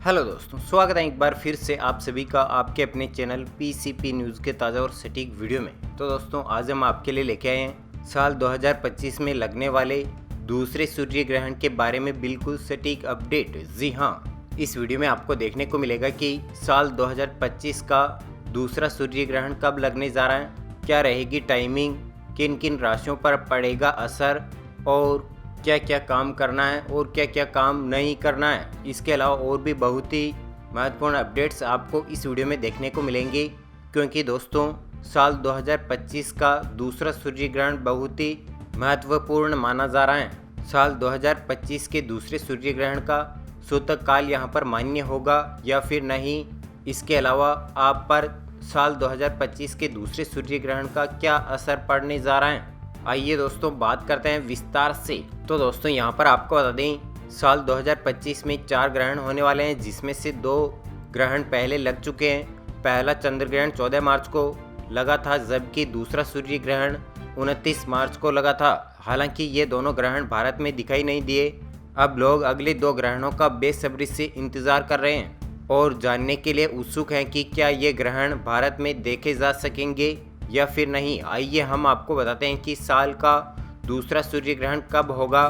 Hello दोस्तों, स्वागत है एक बार फिर से आप सभी का आपके अपने चैनल पीसीपी न्यूज़ के ताज़ा और सटीक वीडियो में। तो दोस्तों, आज हम आपके लिए लेके आए हैं साल 2025 में लगने वाले दूसरे सूर्य ग्रहण के बारे में बिल्कुल सटीक अपडेट। जी हाँ, इस वीडियो में आपको देखने को मिलेगा कि साल 2025 का दूसरा सूर्य ग्रहण कब लगने जा रहा है, क्या रहेगी टाइमिंग, किन किन राशियों पर पड़ेगा असर और क्या क्या काम करना है और क्या क्या काम नहीं करना है। इसके अलावा और भी बहुत ही महत्वपूर्ण अपडेट्स आपको इस वीडियो में देखने को मिलेंगे, क्योंकि दोस्तों साल 2025 का दूसरा सूर्य ग्रहण बहुत ही महत्वपूर्ण माना जा रहा है। साल 2025 के दूसरे सूर्य ग्रहण का सूतक काल यहाँ पर मान्य होगा या फिर नहीं। इसके अलावा आप पर साल 2025 के दूसरे सूर्य ग्रहण का क्या असर पड़ने जा रहा है, आइए दोस्तों बात करते हैं विस्तार से। तो दोस्तों यहाँ पर आपको बता दें, साल 2025 में 4 ग्रहण होने वाले हैं, जिसमें से 2 ग्रहण पहले लग चुके हैं। पहला चंद्र ग्रहण 14 मार्च को लगा था, जबकि दूसरा सूर्य ग्रहण 29 मार्च को लगा था। हालांकि ये दोनों ग्रहण भारत में दिखाई नहीं दिए। अब लोग अगले 2 ग्रहणों का बेसब्री से इंतज़ार कर रहे हैं और जानने के लिए उत्सुक हैं कि क्या ये ग्रहण भारत में देखे जा सकेंगे या फिर नहीं। आइए हम आपको बताते हैं कि साल का दूसरा सूर्य ग्रहण कब होगा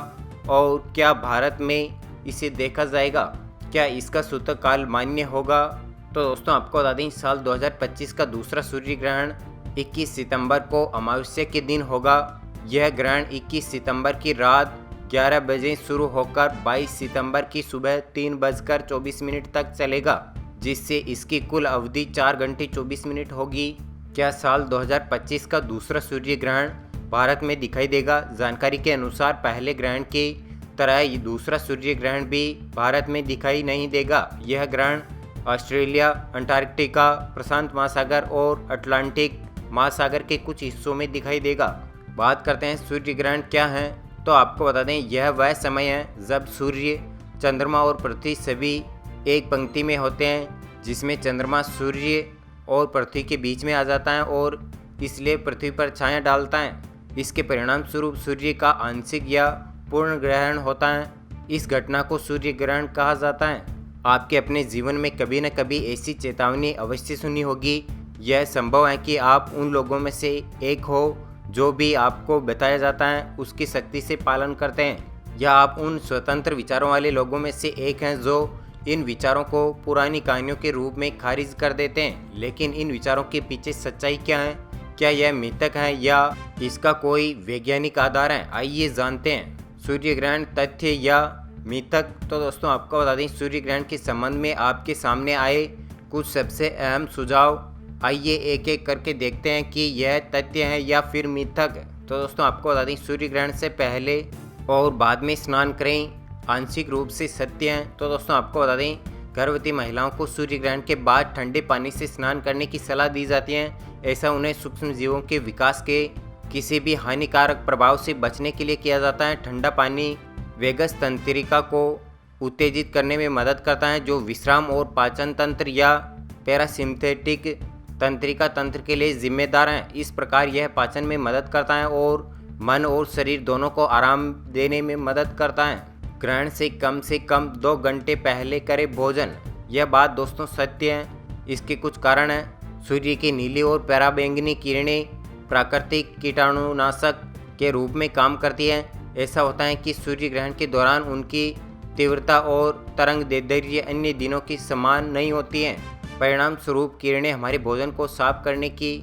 और क्या भारत में इसे देखा जाएगा, क्या इसका सूतक काल मान्य होगा। तो दोस्तों आपको बता दें, साल 2025 का दूसरा सूर्य ग्रहण 21 सितंबर को अमावस्या के दिन होगा। यह ग्रहण 21 सितंबर की रात 11 बजे शुरू होकर 22 सितंबर की सुबह 3:24 तक चलेगा, जिससे इसकी कुल अवधि 4 घंटे 24 मिनट होगी। क्या साल 2025 का दूसरा सूर्य ग्रहण भारत में दिखाई देगा? जानकारी के अनुसार पहले ग्रहण की तरह दूसरा सूर्य ग्रहण भी भारत में दिखाई नहीं देगा। यह ग्रहण ऑस्ट्रेलिया, अंटार्कटिका, प्रशांत महासागर और अटलांटिक महासागर के कुछ हिस्सों में दिखाई देगा। बात करते हैं सूर्य ग्रहण क्या है, तो आपको बता दें, यह वह समय है जब सूर्य, चंद्रमा और पृथ्वी सभी एक पंक्ति में होते हैं, जिसमें चंद्रमा सूर्य और पृथ्वी के बीच में आ जाता है और इसलिए पृथ्वी पर छाया डालता है। इसके परिणाम स्वरूप सूर्य का आंशिक या पूर्ण ग्रहण होता है। इस घटना को सूर्य ग्रहण कहा जाता है। आपके अपने जीवन में कभी न कभी ऐसी चेतावनी अवश्य सुनी होगी। यह संभव है कि आप उन लोगों में से एक हो जो भी आपको बताया जाता है उसकी सख्ती से पालन करते हैं, या आप उन स्वतंत्र विचारों वाले लोगों में से एक हैं जो इन विचारों को पुरानी कहानियों के रूप में खारिज कर देते हैं। लेकिन इन विचारों के पीछे सच्चाई क्या है, क्या यह मिथक है या इसका कोई वैज्ञानिक आधार है, आइए जानते हैं। सूर्य ग्रहण तथ्य या मिथक। तो दोस्तों आपको बता दें, सूर्य ग्रहण के संबंध में आपके सामने आए कुछ सबसे अहम सुझाव, आइए एक एक करके देखते हैं कि यह तथ्य है या फिर मिथक है। तो दोस्तों आपको बता दें, सूर्य ग्रहण से पहले और बाद में स्नान करें आंशिक रूप से सत्य हैं। तो दोस्तों आपको बता दें, गर्भवती महिलाओं को सूर्य ग्रहण के बाद ठंडे पानी से स्नान करने की सलाह दी जाती है। ऐसा उन्हें सूक्ष्म जीवों के विकास के किसी भी हानिकारक प्रभाव से बचने के लिए किया जाता है। ठंडा पानी वेगस तंत्रिका को उत्तेजित करने में मदद करता है, जो विश्राम और पाचन तंत्र या पैरासिम्पथेटिक तंत्रिका तंत्र के लिए जिम्मेदार हैं। इस प्रकार यह पाचन में मदद करता है और मन और शरीर दोनों को आराम देने में मदद करता है। ग्रहण से कम 2 घंटे पहले करें भोजन। यह बात दोस्तों सत्य है। इसके कुछ कारण हैं। सूर्य की नीली और पराबैंगनी किरणें प्राकृतिक कीटाणुनाशक के रूप में काम करती हैं। ऐसा होता है कि सूर्य ग्रहण के दौरान उनकी तीव्रता और तरंग दैर्ध्य अन्य दिनों की समान नहीं होती हैं। परिणाम स्वरूप किरणें हमारे भोजन को साफ करने की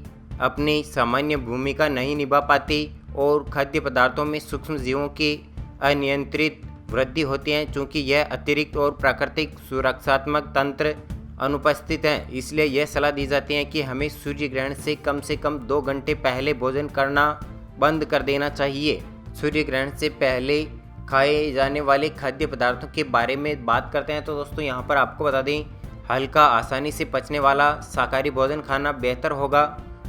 अपनी सामान्य भूमिका नहीं निभा पाती और खाद्य पदार्थों में सूक्ष्म जीवों की अनियंत्रित वृद्धि होती है। चूँकि यह अतिरिक्त और प्राकृतिक सुरक्षात्मक तंत्र अनुपस्थित हैं, इसलिए यह सलाह दी जाती है कि हमें सूर्य ग्रहण से कम 2 घंटे पहले भोजन करना बंद कर देना चाहिए। सूर्य ग्रहण से पहले खाए जाने वाले खाद्य पदार्थों के बारे में बात करते हैं। तो दोस्तों यहाँ पर आपको बता दें, हल्का, आसानी से पचने वाला शाकाहारी भोजन खाना बेहतर होगा।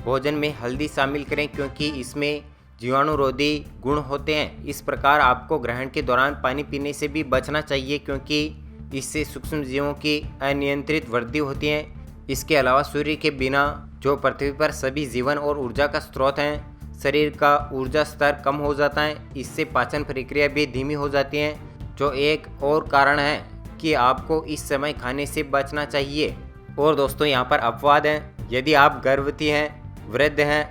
भोजन में हल्दी शामिल करें क्योंकि इसमें जीवाणुरोधी गुण होते हैं। इस प्रकार आपको ग्रहण के दौरान पानी पीने से भी बचना चाहिए, क्योंकि इससे सूक्ष्म जीवों की अनियंत्रित वृद्धि होती है। इसके अलावा सूर्य के बिना, जो पृथ्वी पर सभी जीवन और ऊर्जा का स्रोत हैं, शरीर का ऊर्जा स्तर कम हो जाता है। इससे पाचन प्रक्रिया भी धीमी हो जाती है, जो एक और कारण है कि आपको इस समय खाने से बचना चाहिए। और दोस्तों यहाँ पर अपवाद हैं, यदि आप गर्भवती हैं, वृद्ध हैं,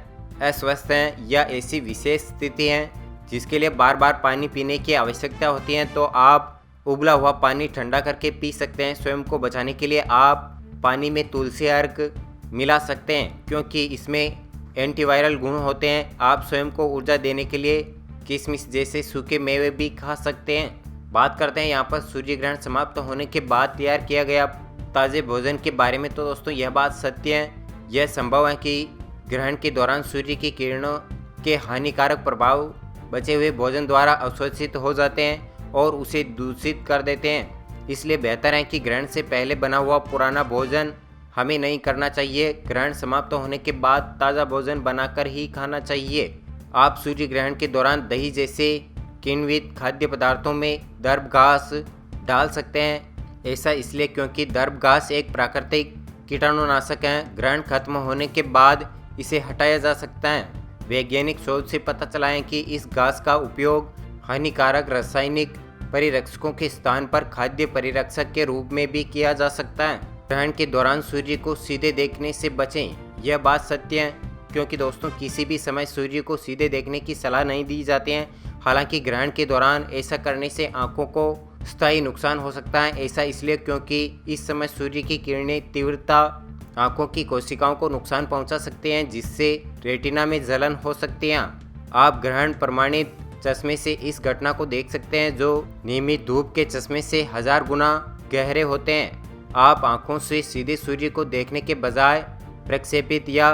अस्वस्थ हैं या ऐसी विशेष स्थिति है जिसके लिए बार बार पानी पीने की आवश्यकता होती है, तो आप उबला हुआ पानी ठंडा करके पी सकते हैं। स्वयं को बचाने के लिए आप पानी में तुलसी अर्क मिला सकते हैं, क्योंकि इसमें एंटीवायरल गुण होते हैं। आप स्वयं को ऊर्जा देने के लिए किशमिश जैसे सूखे मेवे भी खा सकते हैं। बात करते हैं यहाँ पर सूर्य ग्रहण समाप्त होने के बाद तैयार किया गया ताज़े भोजन के बारे में। तो दोस्तों यह बात सत्य है। यह संभव है कि ग्रहण के दौरान सूर्य की किरणों के हानिकारक प्रभाव बचे हुए भोजन द्वारा अवशोषित हो जाते हैं और उसे दूषित कर देते हैं। इसलिए बेहतर है कि ग्रहण से पहले बना हुआ पुराना भोजन हमें नहीं करना चाहिए। ग्रहण समाप्त होने के बाद ताज़ा भोजन बनाकर ही खाना चाहिए। आप सूर्य ग्रहण के दौरान दही जैसे किण्वित खाद्य पदार्थों में दर्भ घास डाल सकते हैं। ऐसा इसलिए क्योंकि दर्भ घास एक प्राकृतिक कीटाणुनाशक है। ग्रहण खत्म होने के बाद इसे हटाया जा सकता है। वैज्ञानिक शोध से पता चला है कि इस घास का उपयोग हानिकारक रासायनिक परिरक्षकों के स्थान पर खाद्य परिरक्षक के रूप में भी किया जा सकता है। ग्रहण के दौरान सूर्य को सीधे देखने से बचें। यह बात सत्य है, क्योंकि दोस्तों किसी भी समय सूर्य को सीधे देखने की सलाह नहीं दी जाती है। हालांकि ग्रहण के दौरान ऐसा करने से आंखों को स्थायी नुकसान हो सकता है। ऐसा इसलिए क्योंकि इस समय सूर्य की किरणें तीव्रता आंखों की कोशिकाओं को नुकसान पहुंचा सकते हैं, जिससे रेटिना में जलन हो सकती है। आप ग्रहण प्रमाणित चश्मे से इस घटना को देख सकते हैं, जो नियमित धूप के चश्मे से 1000 गुना गहरे होते हैं। आप आंखों से सीधे सूर्य को देखने के बजाय प्रक्षेपित या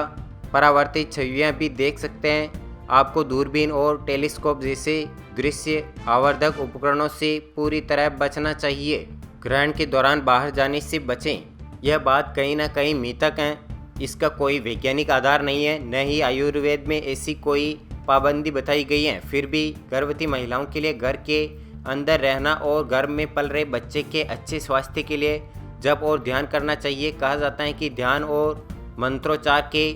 परावर्तित छवियां भी देख सकते हैं। आपको दूरबीन और टेलीस्कोप जैसे दृश्य आवर्धक उपकरणों से पूरी तरह बचना चाहिए। ग्रहण के दौरान बाहर जाने से बचें। यह बात कहीं ना कहीं मिथक है, इसका कोई वैज्ञानिक आधार नहीं है, न ही आयुर्वेद में ऐसी कोई पाबंदी बताई गई है। फिर भी गर्भवती महिलाओं के लिए घर के अंदर रहना और गर्भ में पल रहे बच्चे के अच्छे स्वास्थ्य के लिए जप और ध्यान करना चाहिए। कहा जाता है कि ध्यान और मंत्रोच्चार के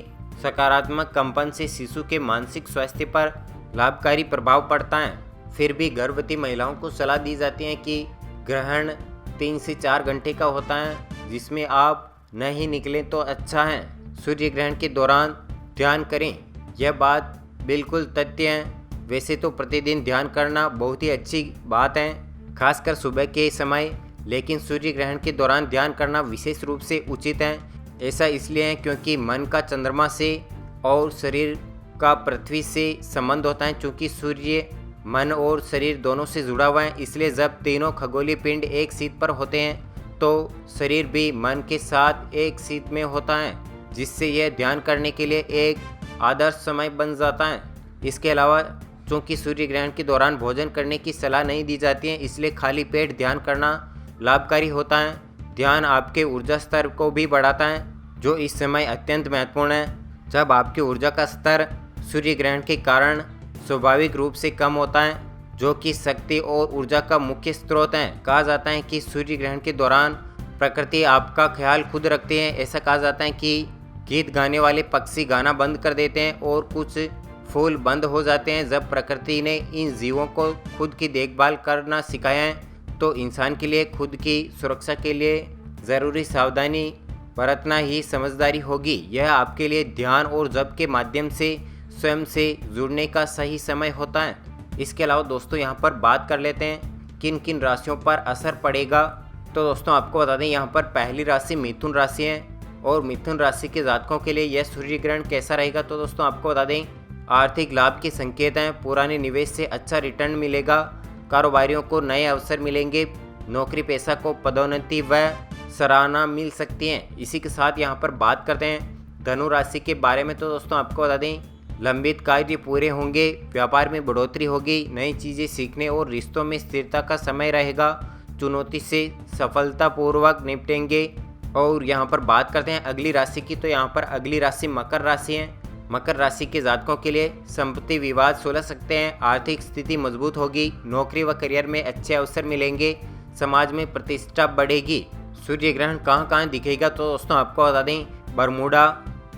सकारात्मक कंपन से शिशु के मानसिक स्वास्थ्य पर लाभकारी प्रभाव पड़ता है। फिर भी गर्भवती महिलाओं को सलाह दी जाती है कि ग्रहण 3 से 4 घंटे का होता है, जिसमें आप न ही निकलें तो अच्छा है। सूर्य ग्रहण के दौरान ध्यान करें, यह बात बिल्कुल तथ्य है। वैसे तो प्रतिदिन ध्यान करना बहुत ही अच्छी बात है, खासकर सुबह के समय, लेकिन सूर्य ग्रहण के दौरान ध्यान करना विशेष रूप से उचित है। ऐसा इसलिए है क्योंकि मन का चंद्रमा से और शरीर का पृथ्वी से संबंध होता है। चूँकि सूर्य मन और शरीर दोनों से जुड़ा हुआ है, इसलिए जब तीनों खगोलीय पिंड एक सीध पर होते हैं तो शरीर भी मन के साथ एक सीध में होता है, जिससे यह ध्यान करने के लिए एक आदर्श समय बन जाता है। इसके अलावा चूँकि सूर्य ग्रहण के दौरान भोजन करने की सलाह नहीं दी जाती है, इसलिए खाली पेट ध्यान करना लाभकारी होता है। ध्यान आपके ऊर्जा स्तर को भी बढ़ाता है, जो इस समय अत्यंत महत्वपूर्ण है। जब आपकी ऊर्जा का स्तर सूर्य ग्रहण के कारण स्वाभाविक रूप से कम होता है, जो कि शक्ति और ऊर्जा का मुख्य स्रोत है। कहा जाता है कि सूर्य ग्रहण के दौरान प्रकृति आपका ख्याल खुद रखती है। ऐसा कहा जाता है कि गीत गाने वाले पक्षी गाना बंद कर देते हैं और कुछ फूल बंद हो जाते हैं। जब प्रकृति ने इन जीवों को खुद की देखभाल करना सिखाया है, तो इंसान के लिए खुद की सुरक्षा के लिए ज़रूरी सावधानी बरतना ही समझदारी होगी। यह आपके लिए ध्यान और जप के माध्यम से स्वयं से जुड़ने का सही समय होता है। इसके अलावा दोस्तों यहाँ पर बात कर लेते हैं किन किन राशियों पर असर पड़ेगा। तो दोस्तों आपको बता दें, यहाँ पर पहली राशि मिथुन राशि है और मिथुन राशि के जातकों के लिए यह सूर्य ग्रहण कैसा रहेगा। तो दोस्तों आपको बता दें, आर्थिक लाभ के संकेत हैं। पुराने निवेश से अच्छा रिटर्न मिलेगा। कारोबारियों को नए अवसर मिलेंगे। नौकरी पेशा को पदोन्नति व सराहना मिल सकती है। इसी के साथ यहाँ पर बात करते हैं धनु राशि के बारे में। तो दोस्तों आपको बता दें, लंबित कार्य पूरे होंगे, व्यापार में बढ़ोतरी होगी, नई चीज़ें सीखने और रिश्तों में स्थिरता का समय रहेगा। चुनौती से सफलतापूर्वक निपटेंगे। और यहाँ पर बात करते हैं अगली राशि की। तो यहाँ पर अगली राशि मकर राशि है। मकर राशि के जातकों के लिए संपत्ति विवाद सुलझ सकते हैं। आर्थिक स्थिति मजबूत होगी। नौकरी व करियर में अच्छे अवसर मिलेंगे। समाज में प्रतिष्ठा बढ़ेगी। सूर्य ग्रहण कहाँ दिखेगा। तो दोस्तों आपको बता दें, Bermuda,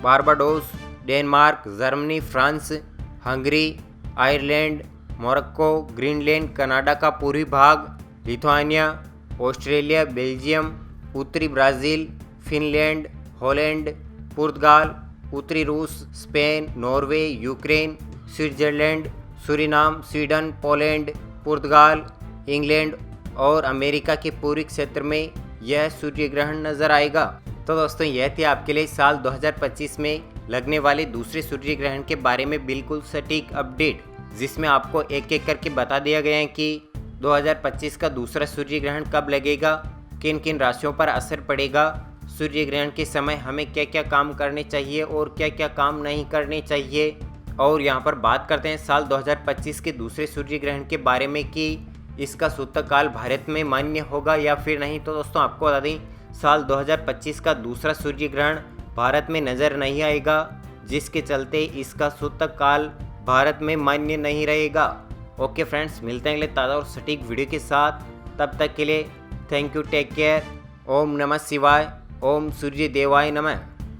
Barbados, Denmark, Germany, France, Hungary, Ireland, Morocco, Greenland, Canada का पूर्वी भाग, लिथुआनिया, ऑस्ट्रेलिया, बेल्जियम, उत्तरी ब्राज़ील, फिनलैंड, हॉलैंड, पुर्तगाल, उत्तरी रूस, Spain, Norway, Ukraine, Switzerland, Suriname, Sweden, Poland, पुर्तगाल, इंग्लैंड और अमेरिका के पूर्वी क्षेत्र में यह सूर्य ग्रहण नज़र आएगा। तो दोस्तों यह थी आपके लिए साल 2025 में लगने वाले दूसरे सूर्य ग्रहण के बारे में बिल्कुल सटीक अपडेट, जिसमें आपको एक एक करके बता दिया गया है कि 2025 का दूसरा सूर्य ग्रहण कब लगेगा, किन किन राशियों पर असर पड़ेगा, सूर्य ग्रहण के समय हमें क्या क्या काम करने चाहिए और क्या क्या काम नहीं करने चाहिए। और यहाँ पर बात करते हैं साल 2025 के दूसरे सूर्य ग्रहण के बारे में कि इसका सूतककाल भारत में मान्य होगा या फिर नहीं। तो दोस्तों आपको बता दें साल 2025 का दूसरा सूर्य ग्रहण भारत में नज़र नहीं आएगा, जिसके चलते इसका सूतककाल भारत में मान्य नहीं रहेगा। ओके फ्रेंड्स, मिलते हैं अगले ताज़ा और सटीक वीडियो के साथ। तब तक के लिए थैंक यू, टेक केयर। ओम नमः शिवाय, ओम सूर्य देवाय नमः।